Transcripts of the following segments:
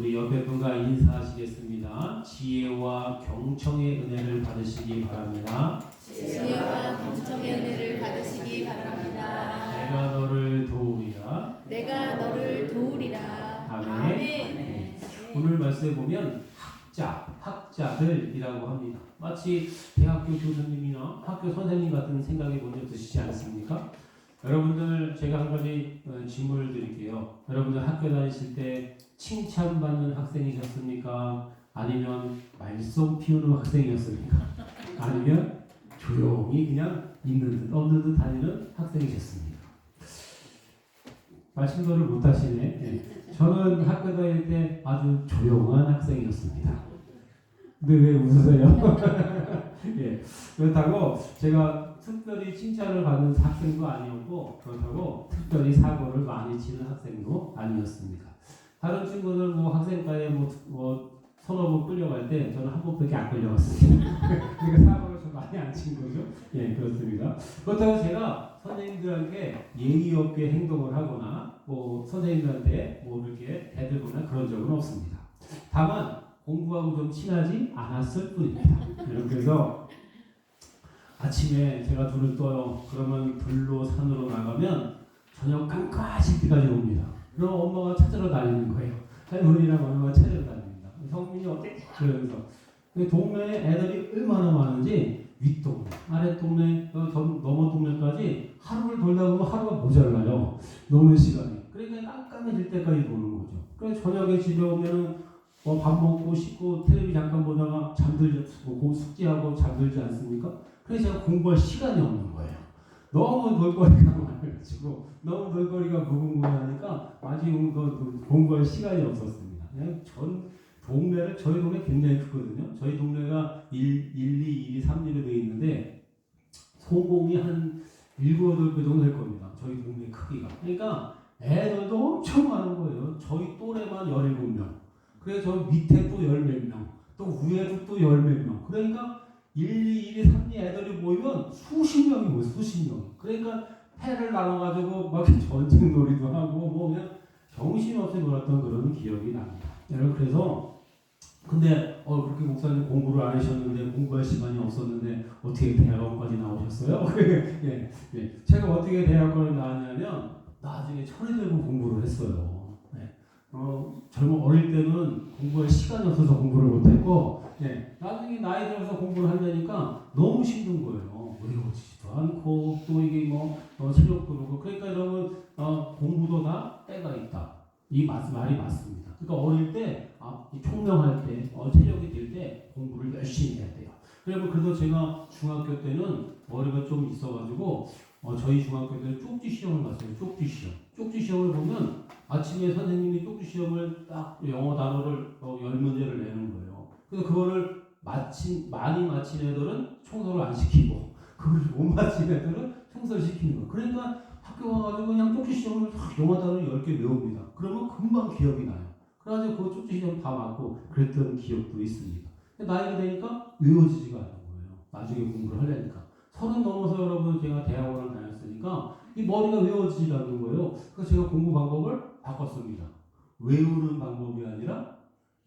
우리 옆에 분과 인사하시겠습니다. 지혜와 경청의 은혜를 받으시기 바랍니다. 지혜와 경청의 은혜를 받으시기 바랍니다. 내가 너를 도우리라. 내가 너를 도우리라. 아멘. 아멘. 오늘 말씀에 보면 학자들이라고 합니다. 마치 대학교 교수님이나 학교 선생님 같은 생각이 먼저 드시지 않습니까? 여러분들 제가 한 가지 질문을 드릴게요. 여러분들 학교 다니실 때 칭찬받는 학생이셨습니까? 아니면 말썽 피우는 학생이었습니까? 아니면 조용히 그냥 있는 듯 없는 듯 다니는 학생이셨습니까? 말씀도를 못하시네. 네. 저는 학교 다닐 때 아주 조용한 학생이었습니다. 근데 왜 웃으세요? 예. 그렇다고 제가 특별히 칭찬을 받는 학생도 아니었고, 그렇다고 특별히 사고를 많이 치는 학생도 아니었습니다. 다른 친구들 뭐 학생과에 뭐 서너 번 끌려갈 때 저는 한 번밖에 안 끌려갔습니다. 그러니까 사고를 좀 많이 안 친 거죠. 예, 그렇습니다. 그렇다고 제가 선생님들한테 예의 없게 행동을 하거나 뭐 선생님들한테 뭐 이렇게 대들거나 그런 적은 없습니다. 다만 공부하고 좀 친하지 않았을 뿐입니다. 그래서 아침에 제가 눈을 떠요. 그러면 들로 산으로 나가면 저녁 깜깜해질 때까지 옵니다. 그럼 엄마가 찾으러 다니는 거예요. 할머니랑 엄마가 찾으러 다닙니다. 성민이 어때? 그러면서 동네에 애들이 얼마나 많은지 윗동네, 아랫동네, 너머 동네까지 하루를 돌다 보면 하루가 모자라요. 노는 시간이. 그러니까 깜깜해질 때까지 노는 거죠. 그래서 저녁에 집에 오면은 밥 먹고 씻고 텔레비 잠깐 보다가 숙제하고 잠들지 않습니까? 그래서 제가 공부할 시간이 없는 거예요. 너무 놀거리가 많아가지고 너무 놀거리가 무궁무진하니까 아직 공부할 시간이 없었습니다. 그냥 저희 동네 굉장히 크거든요. 저희 동네가 1, 2, 3리로 되어 있는데 소공이 한 7, 8배 정도 될 겁니다. 저희 동네 크기가. 그러니까 애들도 엄청 많은 거예요. 저희 또래만 17명. 그래서 저 밑에 또 10몇 명. 또 위에도 또 10몇 명. 그러니까 1, 2, 3리 애들이 모이면 수십 명이 모여요. 수십 명. 그러니까 패를 나눠가지고 막 전쟁 놀이도 하고 뭐 그냥 정신없이 놀았던 그런 기억이 납니다. 여러분 그래서 근데 그렇게 목사님 공부를 안 하셨는데 공부할 시간이 없었는데 어떻게 대학원까지 나오셨어요? 예, 예. 제가 어떻게 대학원을 나왔냐면 나중에 철이 들고 공부를 했어요. 예. 어릴 때는 공부할 시간이 없어서 공부를 못했고 예. 나중에 나이 들어서 공부를 하려니까 너무 힘든 거예요. 외우지도 않고 또 이게 체력도 그렇고 그러니까 여러분 공부도 다 때가 있다. 이 말이 맞습니다. 그러니까 어릴 때 총명할 때 체력이 될 때 공부를 열심히 해야 돼요. 그래서 제가 중학교 때는 머리가 좀 있어가지고 저희 중학교 때는 쪽지 시험을 봤어요. 쪽지 시험. 쪽지 시험을 보면 아침에 선생님이 쪽지 시험을 딱 영어 단어를 10문제를 내는 거예요. 그래서 그거를 많이 맞힌 애들은 청소를 안 시키고 그걸 못 맞힌 애들은 청소를 시키는 거예요. 그러니까 학교 가가지고 그냥 쪽지 시험을 영어 단어 10개 외웁니다. 그러면 금방 기억이 나요. 그래가지고 그 쪽지 시험 다 맞고 그랬던 기억도 있습니다. 나이가 되니까 외워지지가 않는 거예요. 나중에 공부를 하려니까. 30 넘어서 여러분 제가 대학원을 다녔으니까 이 머리가 외워지지 않는 거예요. 그래서 제가 공부 방법을 바꿨습니다. 외우는 방법이 아니라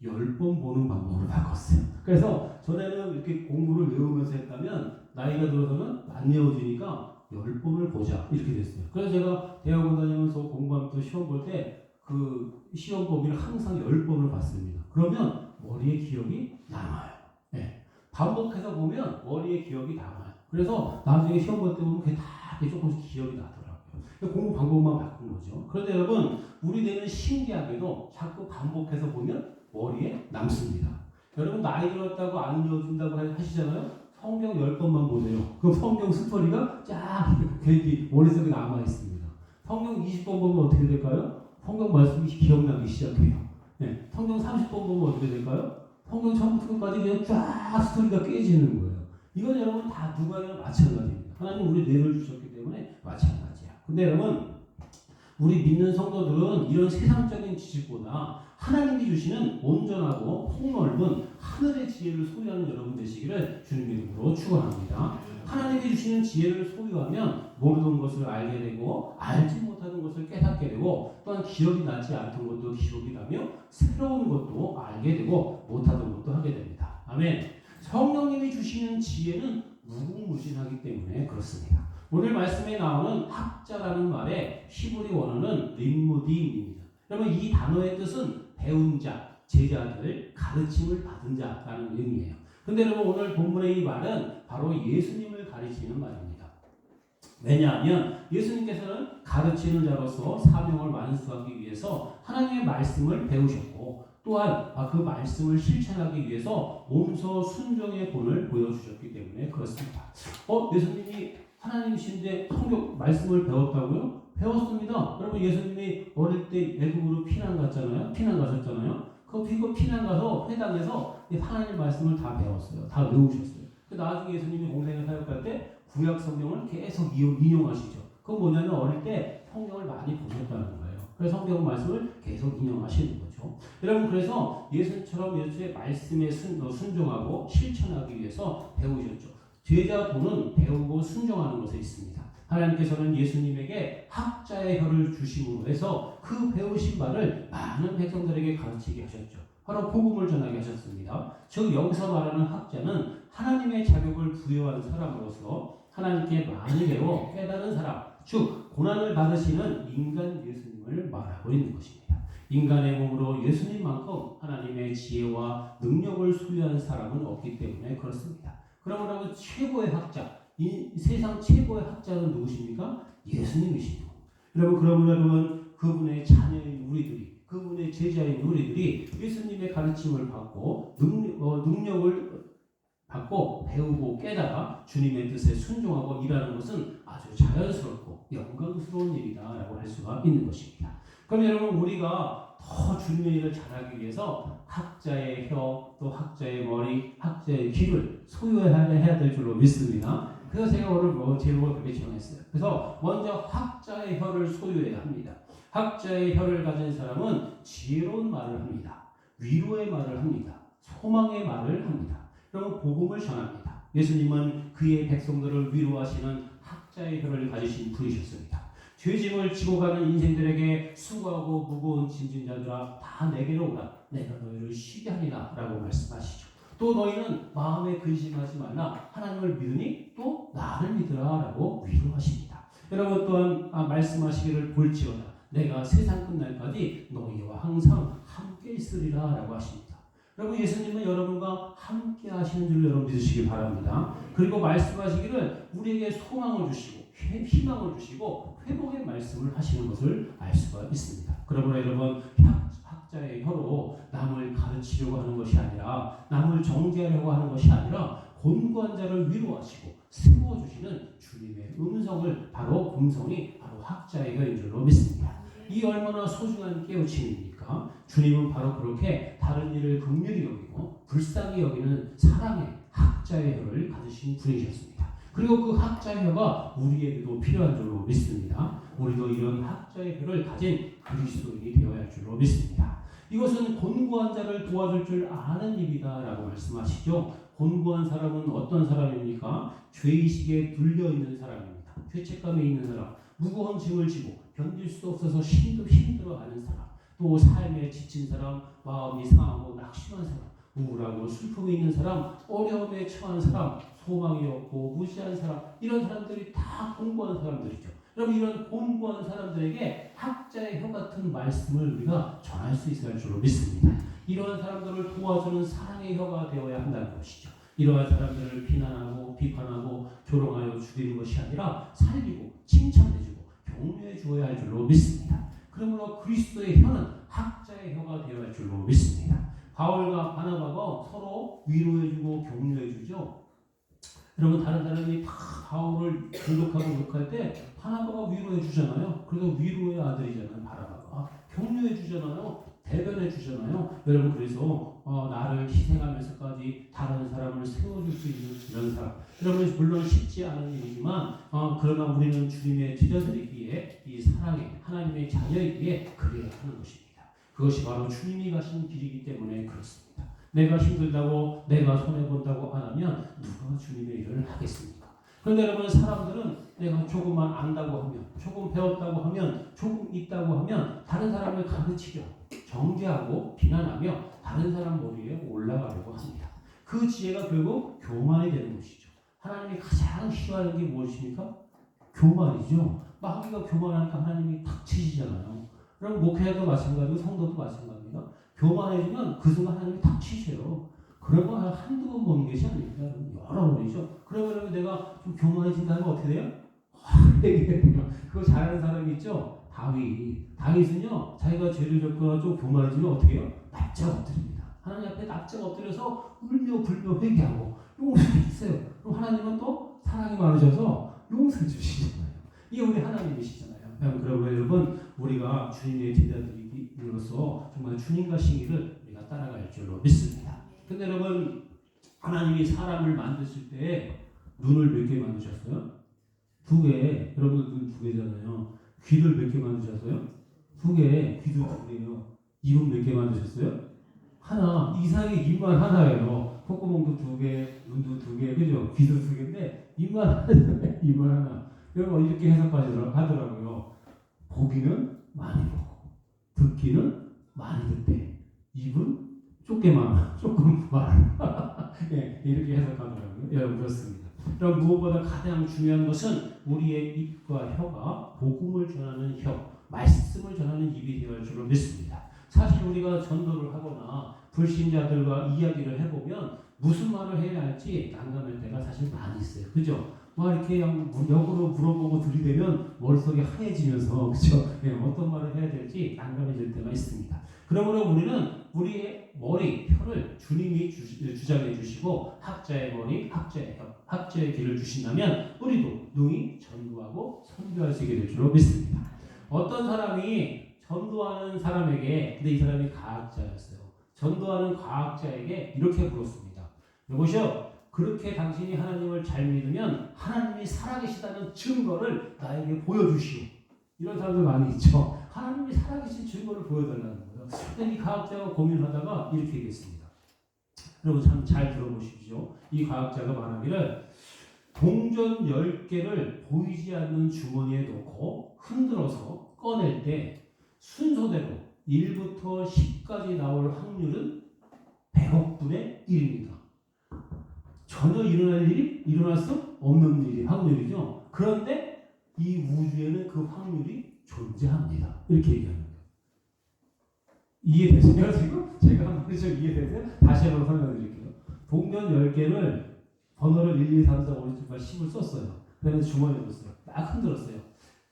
10번 보는 방법으로 바꿨어요. 그래서 전에는 이렇게 공부를 외우면서 했다면 나이가 들어서는 안 외워지니까 10번을 보자 이렇게 됐어요. 그래서 제가 대학원 다니면서 공부하면서 시험 볼 때 그 시험 범위를 항상 10번을 봤습니다. 그러면 머리에 기억이 남아요. 네. 반복해서 보면 머리에 기억이 남아요. 그래서 나중에 시험 볼 때 보면 그게 다 조금씩 기억이 나더라고요. 공부 방법만 바꾼 거죠. 그런데 여러분 우리 뇌는 신기하게도 자꾸 반복해서 보면 머리에 남습니다. 여러분 나이 들었다고 안 외워진다고 하시잖아요. 성경 10번만 보세요. 그럼 성경 스토리가 쫙 괜히 머릿속에 남아있습니다. 성경 20번 보면 어떻게 될까요? 성경 말씀이 기억나기 시작해요. 네. 성경 30번 보면 어떻게 될까요? 성경 처음부터 끝까지 그냥 쫙 스토리가 깨지는 거예요. 이건 여러분 다 누가나 마찬가지입니다. 하나님 우리 뇌를 주셨기 때문에 마찬가지야. 근데 여러분 우리 믿는 성도들은 이런 세상적인 지식보다 하나님이 주시는 온전하고 폭넓은 하늘의 지혜를 소유하는 여러분 되시기를 주님의 이름으로 축원합니다. 하나님이 주시는 지혜를 소유하면 모르는 것을 알게 되고 알지 못하는 것을 깨닫게 되고 또한 기억이 나지 않던 것도 기억이 나며 새로운 것도 알게 되고 못하던 것도 하게 됩니다. 아멘. 성령님이 주시는 지혜는 무궁무진하기 때문에 그렇습니다. 오늘 말씀에 나오는 학자라는 말의 히브리 원어는 림무디입니다. 여러분 이 단어의 뜻은 배운 자, 제자들, 가르침을 받은 자라는 의미예요. 근데 여러분 오늘 본문의 이 말은 바로 예수님을 가리키는 말입니다. 왜냐하면 예수님께서는 가르치는 자로서 사명을 완수하기 위해서 하나님의 말씀을 배우셨고 또한 그 말씀을 실천하기 위해서 몸소 순종의 본을 보여주셨기 때문에 그렇습니다. 예수님이 하나님이신데 성경 말씀을 배웠다고요? 배웠습니다. 여러분 예수님이 어릴 때 애굽으로 피난 가셨잖아요. 그 피난 가서 회당에서 하나님 말씀을 다 배웠어요. 다 외우셨어요. 나중에 예수님이 공생의 사역할 때 구약 성경을 계속 인용하시죠. 그건 뭐냐면 어릴 때 성경을 많이 보셨다는 거예요. 그래서 성경 말씀을 계속 인용하시는 거죠. 여러분 그래서 예수처럼 예수의 말씀에 순종하고 실천하기 위해서 배우셨죠. 제자 도는 배우고 순종하는 것에 있습니다. 하나님께서는 예수님에게 학자의 혀를 주심으로 해서 그 배우신 바를 많은 백성들에게 가르치게 하셨죠. 바로 복음을 전하게 하셨습니다. 즉 여기서 말하는 학자는 하나님의 자격을 부여한 사람으로서 하나님께 많이 배워 깨달은 사람, 즉 고난을 받으시는 인간 예수님을 말하고 있는 것입니다. 인간의 몸으로 예수님만큼 하나님의 지혜와 능력을 소유한 사람은 없기 때문에 그렇습니다. 그러므로 최고의 학자, 이 세상 최고의 학자는 누구십니까? 예수님이시죠. 여러분 그분의 자녀인 우리들이, 그분의 제자인 우리들이 예수님의 가르침을 받고 능력을 받고 배우고 깨달아 주님의 뜻에 순종하고 일하는 것은 아주 자연스럽고 영광스러운 일이다라고 할 수가 있는 것입니다. 그럼 여러분 우리가 더 주님의 일을 잘하기 위해서 학자의 혀, 또 학자의 머리, 학자의 귀를 소유해야 될 줄로 믿습니다. 그래서 제가 오늘 제목을 그렇게 정했어요. 그래서 먼저 학자의 혀를 소유해야 합니다. 학자의 혀를 가진 사람은 지혜로운 말을 합니다. 위로의 말을 합니다. 소망의 말을 합니다. 그리고 복음을 전합니다. 예수님은 그의 백성들을 위로하시는 학자의 혀를 가지신 분이셨습니다. 죄짐을 지고 가는 인생들에게 수고하고 무거운 짐진 자들아 다 내게로 오라. 내가 너희를 쉬게 하리라 라고 말씀하시죠. 또 너희는 마음에 근심하지 말라. 하나님을 믿으니 또 나를 믿으라 라고 위로하십니다. 여러분 또한 말씀하시기를 볼지어다. 내가 세상 끝날까지 너희와 항상 함께 있으리라 라고 하십니다. 여러분 예수님은 여러분과 함께 하시는 줄 여러분 믿으시기 바랍니다. 그리고 말씀하시기를 우리에게 소망을 주시고 희망을 주시고 회복의 말씀을 하시는 것을 알 수가 있습니다. 그러므로 여러분 학자의 혀로 남을 가르치려고 하는 것이 아니라 남을 정죄하려고 하는 것이 아니라 곤고한 자를 위로하시고 세워주시는 주님의 음성을 바로 음성이 바로 학자의 혀인 줄로 믿습니다. 이 얼마나 소중한 깨우침입니까? 주님은 바로 그렇게 다른 일을 긍휼히 여기고 불쌍히 여기는 사랑의 학자의 혀를 가지신 분이셨습니다. 그리고 그 학자의 혀가 우리에게도 필요한 줄로 믿습니다. 우리도 이런 학자의 혀를 가진 그리스도인이 되어야 할 줄로 믿습니다. 이것은 곤고한 자를 도와줄 줄 아는 입이다 라고 말씀하시죠. 곤고한 사람은 어떤 사람입니까? 죄의식에 눌려있는 사람입니다. 죄책감에 있는 사람, 무거운 짐을 지고 견딜 수 없어서 힘들어하는 사람, 또 삶에 지친 사람, 마음이 상하고 낙심한 사람, 우울하고 슬픔이 있는 사람, 어려움에 처한 사람, 소망이 없고 무시한 사람, 이런 사람들이 다 곤고한 사람들이죠. 여러분 이런 곤고한 사람들에게 학자의 혀 같은 말씀을 우리가 전할 수 있어야 할 줄로 믿습니다. 이러한 사람들을 도와주는 사랑의 혀가 되어야 한다는 것이죠. 이러한 사람들을 비난하고 비판하고 조롱하여 죽이는 것이 아니라 살리고 칭찬해주고 격려해 주어야 할 줄로 믿습니다. 그러므로 그리스도의 혀는 학자의 혀가 되어야 할 줄로 믿습니다. 바울과 바나바가 서로 위로해주고 격려해주죠. 여러분 다른 사람이 다 바울을 공격하고 욕할 때 바나바가 위로해주잖아요. 그래서 위로의 아들이잖아요. 바나바가 격려해주잖아요. 대변해주잖아요. 여러분 그래서 나를 희생하면서까지 다른 사람을 세워줄 수 있는 이런 사람. 여러분 물론 쉽지 않은 일이지만 그러나 우리는 주님의 제자들이기에 이 사랑의 하나님의 자녀이기에 그래야 하는 것입니다. 그것이 바로 주님이 가신 길이기 때문에 그렇습니다. 내가 힘들다고 내가 손해본다고 안 하면 누가 주님의 일을 하겠습니까? 그런데 여러분 사람들은 내가 조금만 안다고 하면 조금 배웠다고 하면 조금 있다고 하면 다른 사람을 가르치려 정죄하고 비난하며 다른 사람 머리에 올라가려고 합니다. 그 지혜가 결국 교만이 되는 것이죠. 하나님이 가장 싫어하는 게 무엇입니까? 교만이죠. 마귀가 교만하니까 하나님이 탁 치시잖아요. 그럼 목회자도 마찬가지고 성도도 마찬가지입니다. 교만해지면 그 순간 하나님이 탁 치세요. 그런 거 한두 번 보는 것이 아닙니다. 여러 번이죠. 그러면 내가 좀 교만해진다면 어떻게 돼요? 그거 잘하는 사람이 있죠? 다윗은요, 자기가 죄를 졌거나 좀 교만해지면 어떻게 해요? 납작 엎드립니다. 하나님 앞에 납작 엎드려서 울며 불며 회개하고 용서했어요. 그럼 하나님은 또 사랑이 많으셔서 용서해 주시잖아요. 이게 우리 하나님이시잖아요. 그러므로 여러분, 우리가 주님의 제자들로서 정말 주님과 신기를 우리가 따라갈 줄로 믿습니다. 근데 여러분, 하나님이 사람을 만드실 때 눈을 몇 개 만드셨어요? 2개. 여러분들 눈 2개잖아요. 귀를 몇 개 만드셨어요? 2개. 귀도 2개요. 입은 몇 개 만드셨어요? 하나. 이상의 입만 하나예요. 콧구멍도 2개, 눈도 2개, 그죠? 귀도 2개인데 입만 하나잖아요. 입만 하나. 여러분 이렇게 해석하더라고요. 보기는 많이 보고, 듣기는 많이 듣대. 입은 조금 많아. 예, 이렇게 해석하더라고요. 여러분 그렇습니다. 그럼 무엇보다 가장 중요한 것은 우리의 입과 혀가 복음을 전하는 혀, 말씀을 전하는 입이 되어야 할 줄로 믿습니다. 사실 우리가 전도를 하거나 불신자들과 이야기를 해보면 무슨 말을 해야 할지 난감할 때가 사실 많이 있어요. 그죠? 이렇게 역으로 물어보고 들이대면 머릿속이 하얘지면서, 그죠? 네, 어떤 말을 해야 될지 난감해질 때가 있습니다. 그러므로 우리는 우리의 머리, 혀를 주님이 주장해 주시고 학자의 머리, 학자의 혀, 학자의 귀를 주신다면 우리도 능히 전도하고 선교할 수 있게 될 줄로 믿습니다. 어떤 사람이 전도하는 사람에게, 근데 이 사람이 과학자였어요. 전도하는 과학자에게 이렇게 물었습니다. 여보시오, 그렇게 당신이 하나님을 잘 믿으면 하나님이 살아계시다는 증거를 나에게 보여주시오. 이런 사람들 많이 있죠. 하나님이 살아계신 증거를 보여달라는 거예요. 근데 이 과학자가 고민하다가 이렇게 얘기했습니다. 여러분 참 잘 들어보십시오. 이 과학자가 말하기를 동전 10개를 보이지 않는 주머니에 넣고 흔들어서 꺼낼 때 순서대로 1부터 10까지 나올 확률은 100억 분의 1입니다. 전혀 일어날 일이 일어날 수 없는 일이 확률이죠. 그런데 이 우주에는 그 확률이 존재합니다. 이렇게 얘기하는 거예요. 이해되세요 지금? 제가 한 번 좀 이해되세요? 다시 한번 설명드릴게요. 동전 10개를 번호를 1, 2, 3, 4, 5, 6, 7, 8, 10을 썼어요. 그 다음에 주머니에 넣었어요. 막 흔들었어요.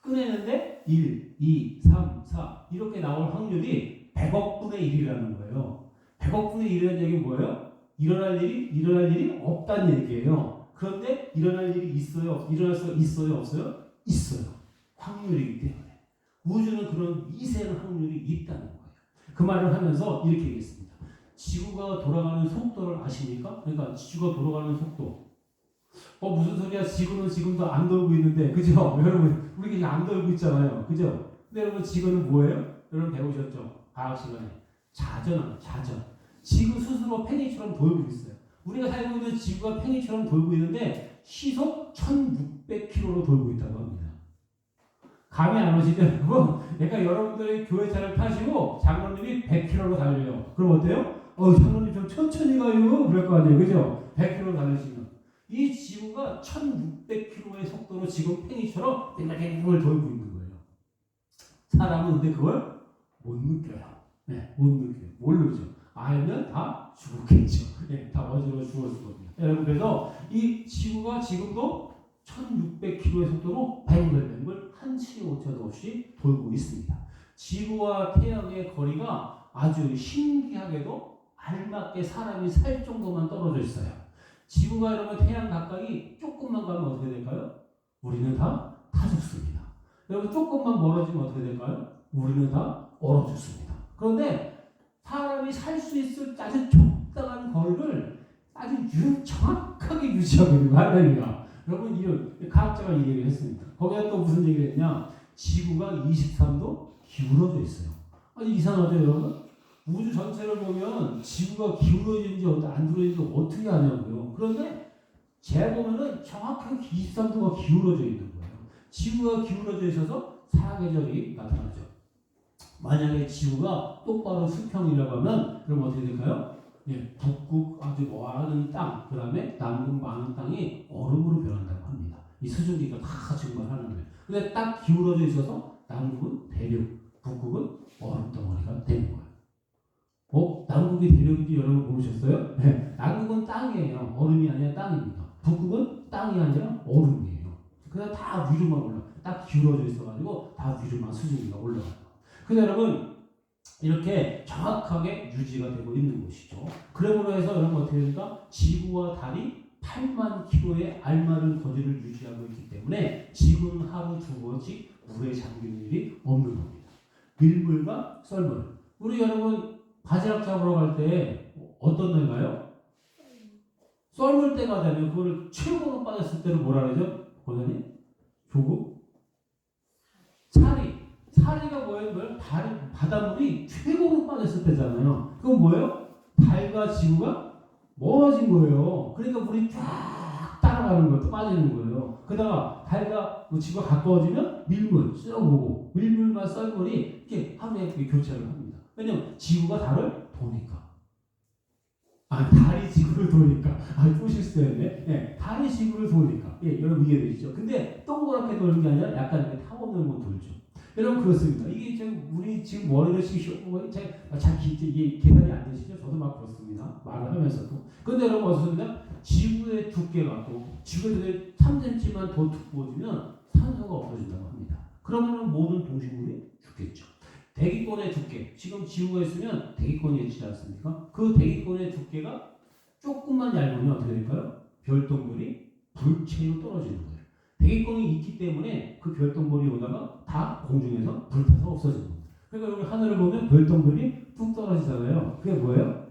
꺼내는데 1, 2, 3, 4 이렇게 나올 확률이 100억 분의 1이라는 거예요. 100억 분의 1이라는 얘기는 뭐예요? 일어날 일이 없다는 얘기예요. 그런데 일어날 일이 있어요? 일어날 수 있어요? 없어요? 있어요. 확률이기 때문에. 우주는 그런 미세한 확률이 있다는 거예요. 그 말을 하면서 이렇게 얘기했습니다. 지구가 돌아가는 속도를 아십니까? 그러니까 지구가 돌아가는 속도. 무슨 소리야? 지구는 지금도 안 돌고 있는데, 그죠? 여러분, 우리 그냥 안 돌고 있잖아요. 그죠? 근데 여러분, 지구는 뭐예요? 여러분 배우셨죠? 과학 시간에. 자전. 지구 스스로 팽이처럼 돌고 있어요. 우리가 살고 있는 지구가 팽이처럼 돌고 있는데 시속 1600km로 돌고 있다고 합니다. 감이 안 오시죠, 여러분? 그러니까 여러분들이 교회차를 타시고 장로님이 100km로 달려요. 그럼 어때요? 장로님 좀 천천히 가요. 그럴 거 아니에요. 그죠? 100km 달리시면. 이 지구가 1600km의 속도로 지금 팽이처럼 뱅글뱅글 돌고 있는 거예요. 사람은 근데 그걸 못 느껴요. 네, 못 느껴요. 모르죠. 알면 다 죽었겠죠. 네, 다 어지러워 죽었을 겁니다. 여러분, 그래서 이 지구가 지금도 1600km의 속도로 뱅글뱅글 한치의 오차도 없이 돌고 있습니다. 지구와 태양의 거리가 아주 신기하게도 알맞게 사람이 살 정도만 떨어져 있어요. 지구가 여러분 태양 가까이 조금만 가면 어떻게 될까요? 우리는 다 죽습니다. 여러분 조금만 멀어지면 어떻게 될까요? 우리는 다 얼어 죽습니다. 그런데 사람이 살 수 있을 아주 적당한 거리를 아주 정확하게 유지하고 있는 거예요. 할렐루야. 여러분, 이런 과학자가 이 얘기를 했습니다. 거기다 또 무슨 얘기를 했냐? 지구가 23도 기울어져 있어요. 아니, 이상하죠, 여러분? 우주 전체를 보면 지구가 기울어진지 안 기울어진지 어떻게 아냐고요. 그런데 제가 보면은 정확하게 23도가 기울어져 있는 거예요. 지구가 기울어져 있어서 사계절이 나타나죠. 만약에 지구가 똑바로 수평이라고 하면 그럼 어떻게 될까요? 예, 북극 아주 많은 땅, 그 다음에 남극 많은 땅이 얼음으로 변한다고 합니다. 이 수증기가 다 증발하는 거예요. 근데 딱 기울어져 있어서 남극은 대륙, 북극은 얼음 덩어리가 되는 거예요. 남극이 대륙인지 여러분 모르셨어요? 네, 남극은 땅이에요. 얼음이 아니라 땅입니다. 북극은 땅이 아니라 얼음이에요. 그냥 다 위로만 올라. 딱 기울어져 있어가지고 다 위로만 수증기가 올라가요. 근데 여러분 이렇게 정확하게 유지가 되고 있는 것이죠. 그러므로 해서 여러분 어떻게 됩니까? 지구와 달이 8만 킬로의 알맞은 거리를 유지하고 있기 때문에 지구는 하루 두 번씩 물에 잠기는 일이 없는 겁니다. 밀물과 썰물. 우리 여러분 바지락 잡으러 갈 때 어떤 날 가요? 썰물 때가 되면 그거를 최고로 빠졌을 때는 뭐라 그러죠? 권사님? 조금? 사리가 뭐예요? 바닷물이 최고로 빠졌을 때잖아요. 그건 뭐예요? 달과 지구가 멀어진 거예요. 그러니까 물이 쫙 따라가는 거예요. 또 빠지는 거예요. 그러다가 달과 지구가 가까워지면 밀물 쭉 오고 밀물과 썰물이 이렇게 하루에 교차를 합니다. 왜냐면 지구가 달을 도니까. 달이 지구를 도니까. 또 실수했네. 예, 달이 지구를 도니까. 예, 여러분 이해되시죠? 근데 동그랗게 도는 게 아니라 약간 이렇게 타원으로 돌죠. 여러분 그렇습니다. 이게 지금 우리 지금 머리를 이게 계산이 안 되시죠? 저도 막 그렇습니다. 말을 하면서도. 근데 여러분 어떻습니까? 지구의 두께가 또 지구에 3cm만 더 두꺼워지면 산소가 없어진다고 합니다. 그러면 모든 동식물이 죽겠죠. 대기권의 두께. 지금 지구가 있으면 대기권이 있지 않습니까? 그 대기권의 두께가 조금만 얇으면 어떻게 될까요? 별똥별이 불체로 떨어지는 거예요. 대기권이 있기 때문에 그 별똥별이 오다가 다 공중에서 불타서 없어지는 겁니다. 그러니까 여기 하늘을 보면 별똥별이 뚝 떨어지잖아요. 그게 뭐예요?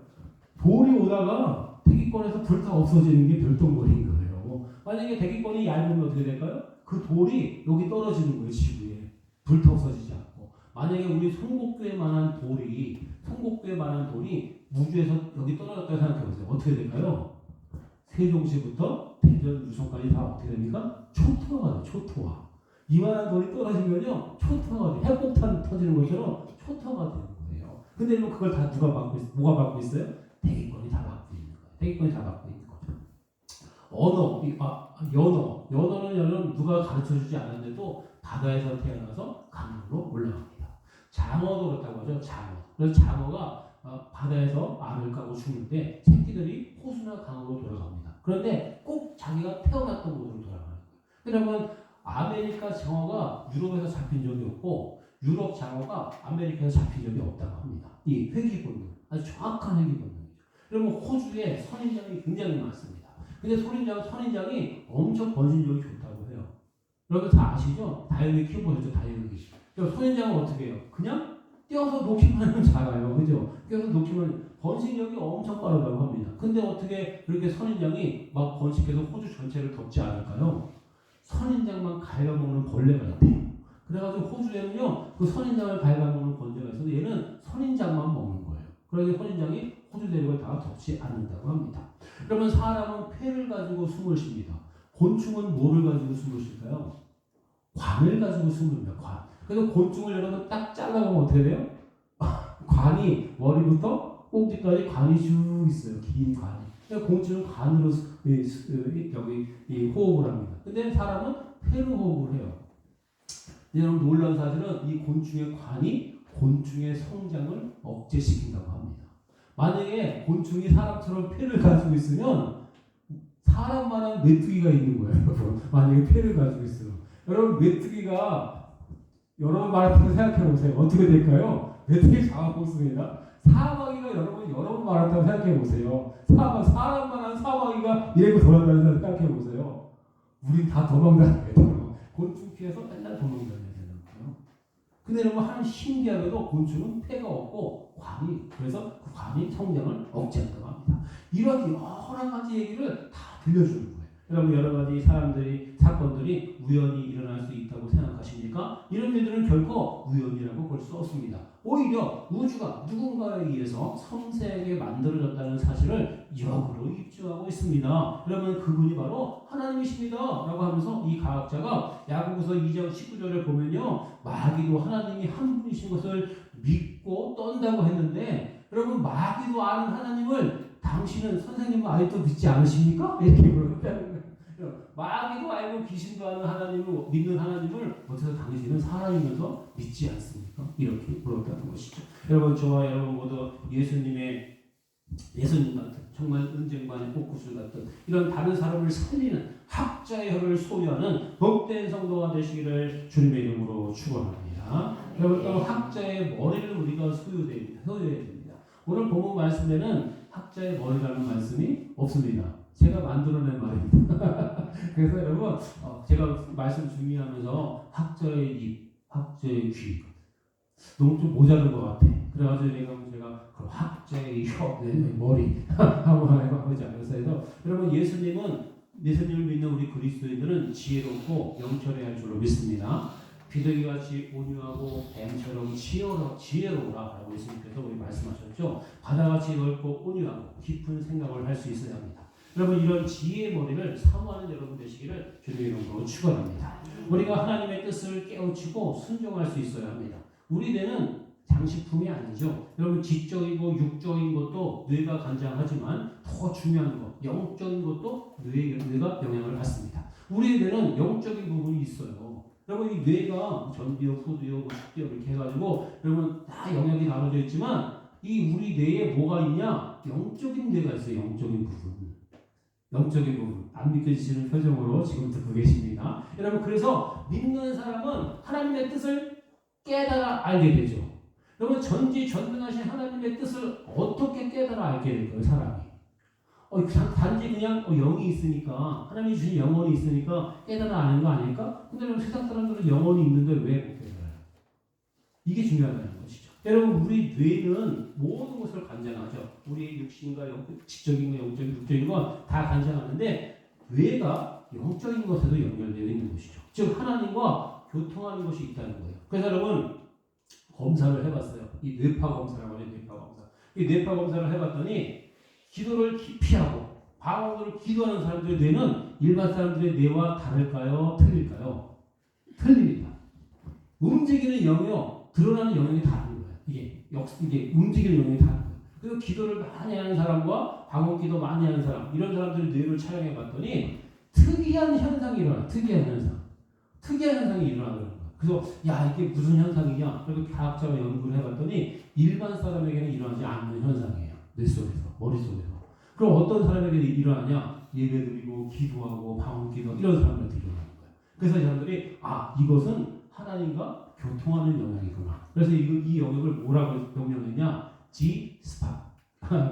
돌이 오다가 대기권에서 불타 없어지는 게 별똥별인 거예요. 만약에 대기권이 얇으면 어떻게 될까요? 그 돌이 여기 떨어지는 거예요. 지구에. 불타 없어지지 않고. 만약에 우리 송곡교에만한 돌이 우주에서 여기 떨어졌다고 생각해보세요. 어떻게 될까요? 세종시부터 대전 유성까지 다 어떻게 됩니까? 초토화가 돼요. 초토화. 이만한 돌이 떨어지면요. 초토화가 돼요. 핵폭탄 터지는 것처럼 초토화가 되는 거예요. 근데 그걸 다 뭐가 받고 있어요? 대기권이 다 받고 있는 거예요. 대기권이 다 받고 있는 거죠. 연어는 여러분 누가 가르쳐주지 않았는데도 바다에서 태어나서 강으로 올라갑니다. 장어도 그렇다고 하죠. 그래서 장어가 바다에서 알을 까고 죽는데 새끼들이 호수나 강으로 돌아갑니다. 그런데 꼭 자기가 태어났던 곳으로 돌아가는 거예요. 그러면 아메리카 장어가 유럽에서 잡힌 적이 없고 유럽 장어가 아메리카에서 잡힌 적이 없다고 합니다. 이 회귀 본능, 아주 정확한 회귀 본능이죠. 그러면 호주에 선인장이 굉장히 많습니다. 근데 선인장이 엄청 번식력이 좋다고 해요. 여러분 다 아시죠? 다육이 키워보셨죠? 다육이. 선인장은 어떻게 해요? 그냥 띄어서 놓기만 하면 자라요. 그죠? 띄어서 놓기만 하면 번식력이 엄청 빠르다고 합니다. 근데 어떻게 그렇게 선인장이 막 번식해서 호주 전체를 덮지 않을까요? 선인장만 갉아먹는 벌레가 있대요. 그래가지고 호주에는요, 그 선인장을 갉아먹는 번제가 있어서 얘는 선인장만 먹는 거예요. 그러니 선인장이 호주 대륙을 다 덮지 않는다고 합니다. 그러면 사람은 폐를 가지고 숨을 쉽니다. 곤충은 뭐를 가지고 숨을 쉴까요? 관을 가지고 숨을 쉽니다. 관. 그래서 곤충을 여러분 딱 잘라보면 어떻게 돼요? 관이 머리부터 꼭지까지 관이 쭉 있어요. 긴 관이. 그러니까 곤충은 관으로 여기 호흡을 합니다. 근데 사람은 폐로 호흡을 해요. 여러분 놀라운 사실은 이 곤충의 관이 곤충의 성장을 억제시킨다고 합니다. 만약에 곤충이 사람처럼 폐를 가지고 있으면 사람만한 메뚜기가 있는 거예요. 만약에 폐를 가지고 있으면. 여러분 메뚜기가 여러분 말했다고 생각해보세요. 어떻게 될까요? 메뚜기 잡아먹습니다. 사마귀가 여러분 말했다고 생각해보세요. 사람만한 사마귀가 이래고 돌아다니는 생각해보세요. 우린 다 도망다녀야 돼요. 곤충 피해서 맨날 도망다녀야 되는 거예요. 근데 여러분 한 신기하게도 곤충은 폐가 없고 관이, 그래서 그 관이 성장을 억제한다고 합니다. 이런 여러 가지 얘기를 다 들려주는 거예요. 여러분 여러 가지 사건들이 우연히 일어날 수 있다고 생각하십니까? 이런 일들은 결코 우연이라고 볼 수 없습니다. 오히려 우주가 누군가에 의해서 섬세하게 만들어졌다는 사실을 역으로 입증하고 있습니다. 그러면 그분이 바로 하나님이십니다 라고 하면서 이 과학자가 야고보서 2장 19절을 보면요, 마귀도 하나님이 한 분이신 것을 믿고 떤다고 했는데, 여러분 마귀도 아는 하나님을 당신은 선생님은 아직도 믿지 않으십니까? 이렇게 물었다는 거예요. 마귀도 알고 귀신도 아는 하나님을 믿는 하나님을 어째서 당신은 사람이면서 믿지 않습니까? 이렇게 물었다는 것이죠. 여러분 저와 여러분 모두 예수님 같은 정말 은쟁반의 꽃구슬 같은 이런 다른 사람을 살리는 학자의 혀를 소유하는 복된 성도가 되시기를 주님의 이름으로 축원합니다. 여러분 또 학자의 머리를 우리가 소유해야 됩니다. 오늘 본문 말씀에는 학자의 머리라는 말씀이 없습니다. 제가 만들어낸 말입니다. 그래서 여러분 제가 말씀 준비하면서 학자의 입, 학자의 귀 너무 좀 모자른 것 같아. 그래가지고 제가 그 학자의 혀, 머리 한번 해보지 않았어요. 여러분 예수님을 믿는 우리 그리스도인들은 지혜롭고 영철해야 할 줄로 믿습니다. 비둘기같이 온유하고 뱀처럼 지혜로우라라고 예수님께서 우리 말씀하셨죠. 바다같이 넓고 온유하고 깊은 생각을 할 수 있어야 합니다. 여러분 이런 지혜의 머리를 사모하는 여러분 되시기를 주님의 이름으로 축원합니다. 우리가 하나님의 뜻을 깨우치고 순종할 수 있어야 합니다. 우리 뇌는 장식품이 아니죠. 여러분 지적이고 육적인 것도 뇌가 관장하지만 더 중요한 것, 영적인 것도 뇌가 영향을 받습니다. 우리 뇌는 영적인 부분이 있어요. 여러분 이 뇌가 전두엽, 후두엽, 측두엽 이렇게 해가지고 여러분 다 영역이 나눠져 있지만 이 우리 뇌에 뭐가 있냐? 영적인 뇌가 있어요. 영적인 부분. 안 믿겨지시는 표정으로 지금 듣고 계십니다. 여러분 그래서 믿는 사람은 하나님의 뜻을 깨달아 알게 되죠. 여러분 전지전능하신 하나님의 뜻을 어떻게 깨달아 알게 될까요? 사람이 단지 그냥 영이 있으니까 하나님이 주신 영혼이 있으니까 깨달아 아는 거 아닐까? 근데 여러분 세상 사람들은 영혼이 있는데 왜 못 깨달아요? 이게 중요하다는 것이죠. 여러분 우리 뇌는 모든 것을 관장하죠. 우리의 육신과 지적인 거, 영적인, 육적인 건 다 관장하는데 뇌가 영적인 것에도 연결되어 있는 것이죠. 즉 하나님과 교통하는 것이 있다는 거예요. 그래서 여러분 검사를 해봤어요. 이 뇌파 검사라고 해요. 뇌파 검사. 이 뇌파 검사를 해봤더니 기도를 깊이 하고 방언으로 기도하는 사람들의 뇌는 일반 사람들의 뇌와 다를까요? 틀릴까요? 틀립니다. 움직이는 영역, 드러나는 영역이 다른 거예요. 이게 움직이는 영역이 다른 거예요. 그리고 기도를 많이 하는 사람과 방언 기도 많이 하는 사람, 이런 사람들의 뇌를 촬영해 봤더니 특이한 현상이 일어나요. 특이한 현상이 일어나더라고요. 그래서 이게 무슨 현상이냐? 그리고 과학자가 연구를 해봤더니 일반 사람에게는 일어나지 않는 현상이에요. 뇌 속에서, 머릿속에서. 그럼 어떤 사람에게 일어나냐? 예배드리고 기도하고 방언 기도 이런 사람들한테 일어나는 거예요. 그래서 이 사람들이 이것은 하나님과 교통하는 영역이구나. 그래서 이 영역을 뭐라고 명명했냐? 지스팟.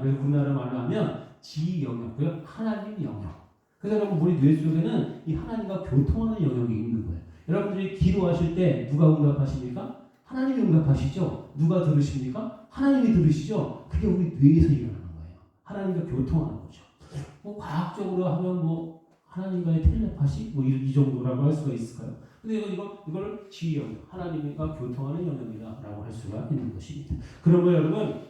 그래서 우리나라 말로 하면 지 영역고요. 하나님 영역. 그래서 여러분 우리 뇌 속에는 이 하나님과 교통하는 영역이 있는 거예요. 여러분들이 기도하실 때 누가 응답하십니까? 하나님이 응답하시죠. 누가 들으십니까? 하나님이 들으시죠. 그게 우리 뇌에서 일어나는 거예요. 하나님과 교통하는 거죠. 과학적으로 하면 하나님과의 텔레파시 이 정도라고 할 수가 있을까요? 근데 이걸 지영, 하나님과 교통하는 영역이다라고 할 수가 있는 것입니다. 그러면 여러분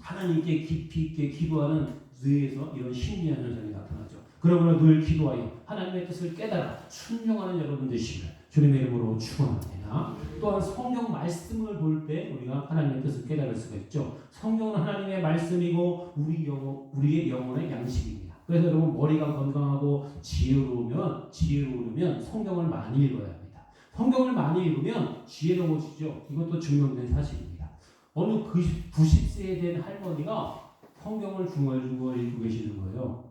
하나님께 깊이 있게 기도하는 뇌에서 이런 신비한 현상이 나타나죠. 그러므로 늘 기도하여 하나님의 뜻을 깨달아 순종하는 여러분 되시기를 주님의 이름으로 축원합니다. 또한 성경 말씀을 볼 때 우리가 하나님의 뜻을 깨달을 수가 있죠. 성경은 하나님의 말씀이고 우리의 영혼의 양식입니다. 그래서 여러분 머리가 건강하고 지혜로우면 성경을 많이 읽어야 합니다. 성경을 많이 읽으면 지혜로워지죠. 이것도 증명된 사실입니다. 어느 90세에 된 할머니가 성경을 중얼중얼 읽고 계시는 거예요.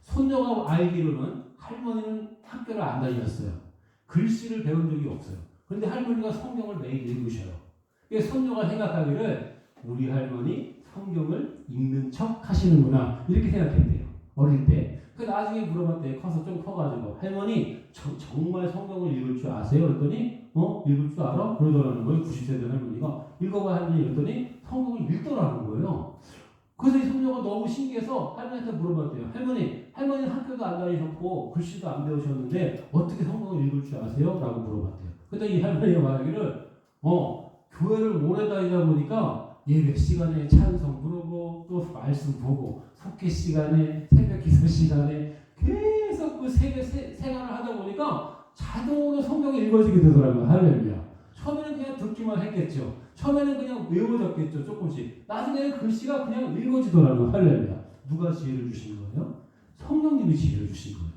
손녀가 알기로는 할머니는 학교를 안 다녔어요. 글씨를 배운 적이 없어요. 그런데 할머니가 성경을 매일 읽으셔요. 그래서 손녀가 생각하기를 우리 할머니 성경을 읽는 척 하시는구나 이렇게 생각했대요. 어릴 때. 그 나중에 물어봤대요. 커서 좀 커가지고 할머니 정말 성경을 읽을 줄 아세요? 그랬더니 읽을 줄 알아? 그러더라는 거예요. 90세 된 할머니가. 읽어봐 할머니 이랬더니 성경을 읽더라는 거예요. 그래서 이 손녀가 너무 신기해서 할머니한테 물어봤대요. 할머니 할머니는 학교도 안 다니셨고 글씨도 안 배우셨는데 어떻게 성경을 읽을 줄 아세요? 라고 물어봤대요. 근데 이 할머니가 말하기를 교회를 오래 다니다 보니까 예배 시간에 찬송 부르고 또 말씀 보고 속기 시간에 새벽 기도 시간에 계속 그 생활을 하다 보니까 자동으로 성경이 읽어지게 되더라고요. 할렐루야. 처음에는 그냥 듣기만 했겠죠. 처음에는 그냥 외워졌겠죠. 조금씩. 나중에는 글씨가 그냥 읽어지더라고요. 할렐루야. 누가 지혜를 주신 거예요? 성령님이 지혜를 주신 거예요.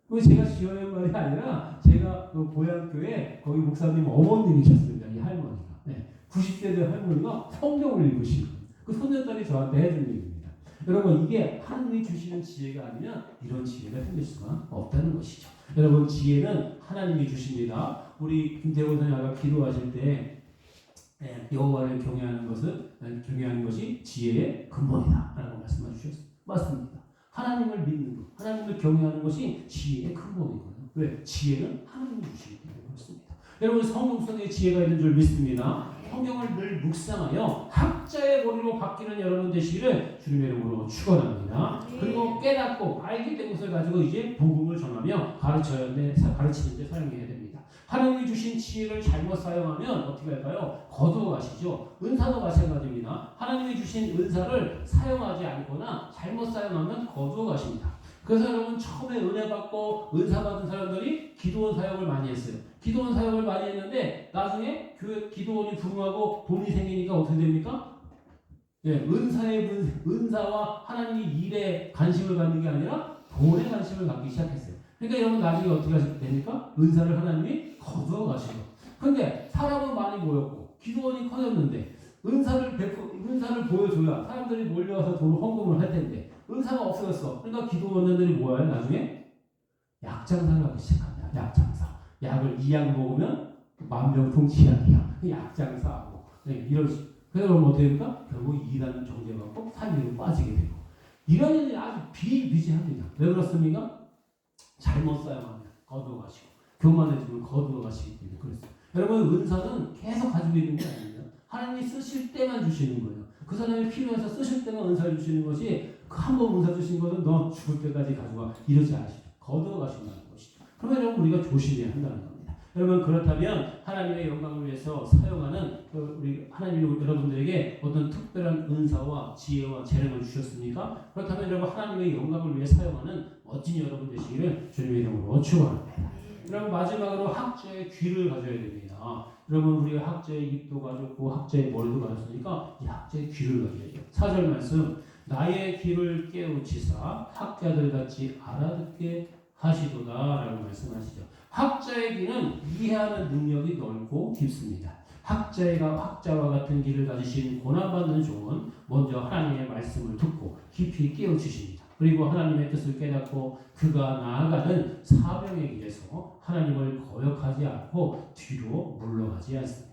왜 제가 지어낸 말이 아니라 제가 그 고향교회 거기 목사님 어머님이셨습니다. 이 할머니가. 네. 90세 된 할머니가 성경을 읽으신 거예요. 그 손녀딸이 저한테 해준 얘기입니다. 여러분 이게 하나님이 주시는 지혜가 아니면 이런 지혜가 생길 수가 없다는 것이죠. 여러분 지혜는 하나님이 주십니다. 우리 김태호 선생님 아까 기도하실 때 여호와를 경외하는 것이 지혜의 근본이다라고 말씀해 주셨습니다. 맞습니다. 하나님을 믿는 것, 하나님을 경외하는 것이 지혜의 근본이거든요. 왜? 지혜는 하나님이 주시기 때문에 그렇습니다. 여러분 성경 속에 지혜가 있는 줄 믿습니다. 성경을 늘 묵상하여 학자의 머리로 바뀌는 여러분 되시기를 주님의 이름으로 축원합니다. 그리고 깨닫고 알게 된 것을 가지고 이제 복음을 전하며 가르치는 데 사용해야 됩니다. 하나님이 주신 지혜를 잘못 사용하면 어떻게 할까요? 거두어 가시죠. 은사도 마찬가지입니다. 하나님이 주신 은사를 사용하지 않거나 잘못 사용하면 거두어 가십니다. 그래서 여러분 처음에 은혜 받고 은사 받은 사람들이 기도원 사역을 많이 했어요. 기도원 사역을 많이 했는데 나중에 교회 기도원이 부흥하고 돈이 생기니까 어떻게 됩니까? 은사와 하나님이 일에 관심을 갖는 게 아니라 돈에 관심을 갖기 시작했어요. 그러니까 여러분 나중에 어떻게 됩니까? 은사를 하나님이 거두어 가시고. 근데 사람은 많이 모였고 기도원이 커졌는데 은사를 보여줘야 사람들이 몰려와서 돈 헌금을 할 텐데 은사가 없어졌어. 그러니까 기도원들이 뭐예요? 나중에 약장사를 하기 시작합니다. 약장사. 약을 이 약 먹으면 만병통치약이야. 약장사하고 이런 식으로. 그래서 그러면 어떻게 됩니까? 결국 이단 정죄받고 살리로 빠지게 되고. 이런 일이 아주 비일비재합니다. 왜 그렇습니까? 잘못 사용하면 거두어가시고 교만해지면 거두어가시기 때문에 그랬어요. 여러분 은사는 계속 가지고 있는 게 아닙니다. 하나님이 쓰실 때만 주시는 거예요. 그 사람이 필요해서 쓰실 때만 은사를 주시는 것이 그 한 번 은사 주신 것은 너 죽을 때까지 가져가 이러지 않으시죠. 거두어가신다는 것이죠. 그러면 여러분 우리가 조심해야 한다는 겁니다. 여러분 그렇다면 하나님의 영광을 위해서 사용하는 우리 하나님이 여러분들에게 어떤 특별한 은사와 지혜와 재능을 주셨습니까? 그렇다면 여러분 하나님의 영광을 위해 사용하는 멋진 여러분 되시기를 주님의 이름으로 축원합니다. 여러분 마지막으로 학자의 귀를 가져야 됩니다. 여러분 우리가 학자의 입도 가졌고 학자의 머리도 가졌으니까 이 학자의 귀를 가져야 돼요. 4절 말씀 나의 귀를 깨우치사 학자들 같이 알아듣게 하시도다 라고 말씀하시죠. 학자의 귀는 이해하는 능력이 넓고 깊습니다. 학자와 같은 귀를 가지신 고난받는 종은 먼저 하나님의 말씀을 듣고 깊이 깨우치십니다. 그리고 하나님의 뜻을 깨닫고 그가 나아가는 사명의 길에서 하나님을 거역하지 않고 뒤로 물러가지 않습니다.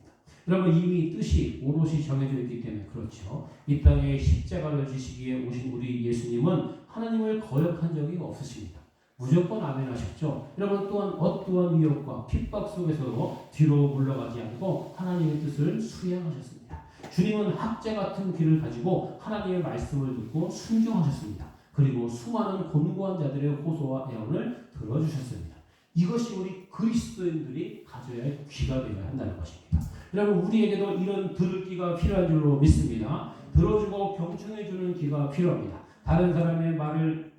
여러분 이미 뜻이 오롯이 정해져 있기 때문에 그렇죠. 이 땅에 십자가를 지시기에 오신 우리 예수님은 하나님을 거역한 적이 없으십니다. 무조건 아멘하셨죠. 여러분 또한 어떠한 위협과 핍박 속에서도 뒤로 물러가지 않고 하나님의 뜻을 수행하셨습니다. 주님은 학자 같은 귀를 가지고 하나님의 말씀을 듣고 순종하셨습니다. 그리고 수많은 곤고한 자들의 호소와 애원을 들어주셨습니다. 이것이 우리 그리스도인들이 가져야 할 귀가 되어야 한다는 것입니다. 여러분 우리에게도 이런 들을 귀가 필요한 줄로 믿습니다. 들어주고 경청해주는 귀가 필요합니다. 다른 사람의 말을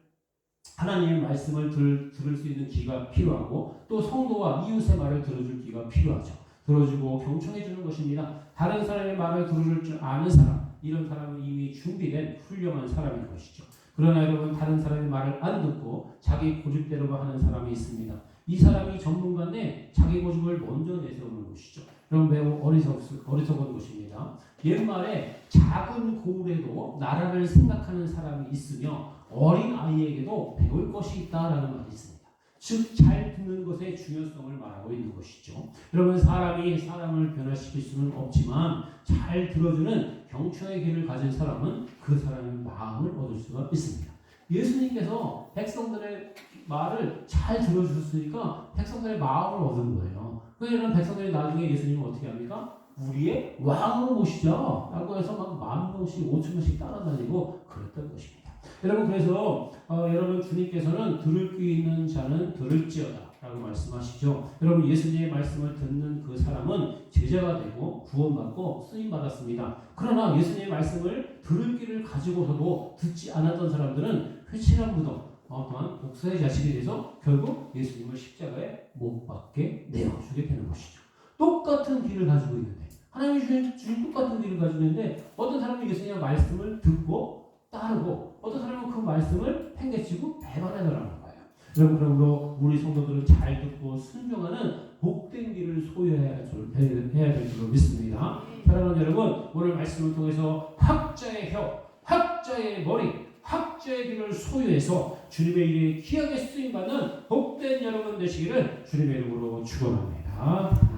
하나님의 말씀을 들을 수 있는 귀가 필요하고 또 성도와 이웃의 말을 들어줄 귀가 필요하죠. 들어주고 경청해주는 것입니다. 다른 사람의 말을 들어줄 줄 아는 사람, 이런 사람은 이미 준비된 훌륭한 사람인 것이죠. 그러나 여러분 다른 사람의 말을 안 듣고 자기 고집대로만 하는 사람이 있습니다. 이 사람이 전문가인데 자기 고집을 먼저 내세우는 것이죠. 그럼 매우 어리석은 것입니다. 옛말에 작은 고울에도 나라를 생각하는 사람이 있으며 어린 아이에게도 배울 것이 있다라는 말이 있습니다. 즉 잘 듣는 것의 중요성을 말하고 있는 것이죠. 여러분 사람이 사람을 변화시킬 수는 없지만 잘 들어주는 경청의 귀를 가진 사람은 그 사람의 마음을 얻을 수가 있습니다. 예수님께서 백성들의 말을 잘 들어주셨으니까 백성들의 마음을 얻은 거예요. 그러면 백성들이 나중에 예수님을 어떻게 합니까? 우리의 왕으로 모시자 라고 해서 막 10,000명씩 5,000명씩 따라다니고 그랬던 것입니다. 여러분 그래서 여러분 주님께서는 들을 귀 있는 자는 들을지어다 라고 말씀하시죠. 여러분 예수님의 말씀을 듣는 그 사람은 제자가 되고 구원받고 쓰임받았습니다. 그러나 예수님의 말씀을 들을 귀를 가지고서도 듣지 않았던 사람들은 회칠한 무덤 또한 독사의 자식이 돼서 결국 예수님을 십자가에 못 박게 내어주게 되는 것이죠. 똑같은 길을 가지고 있는데 하나님이 주신 똑같은 길을 가지고 있는데 어떤 사람은 예수님의 말씀을 듣고 따르고 어떤 사람은 그 말씀을 팽개치고 배반해달라는 거예요. 여러분 그러므로 우리 성도들은 잘 듣고 순종하는 복된 길을 소유해야 될 줄로 믿습니다. 사랑하는 여러분 오늘 말씀을 통해서 학자의 혀, 학자의 머리, 학자의 길을 소유해서 주님의 일에 귀하게 쓰임받는 복된 여러분 되시기를 주님의 이름으로 축원합니다.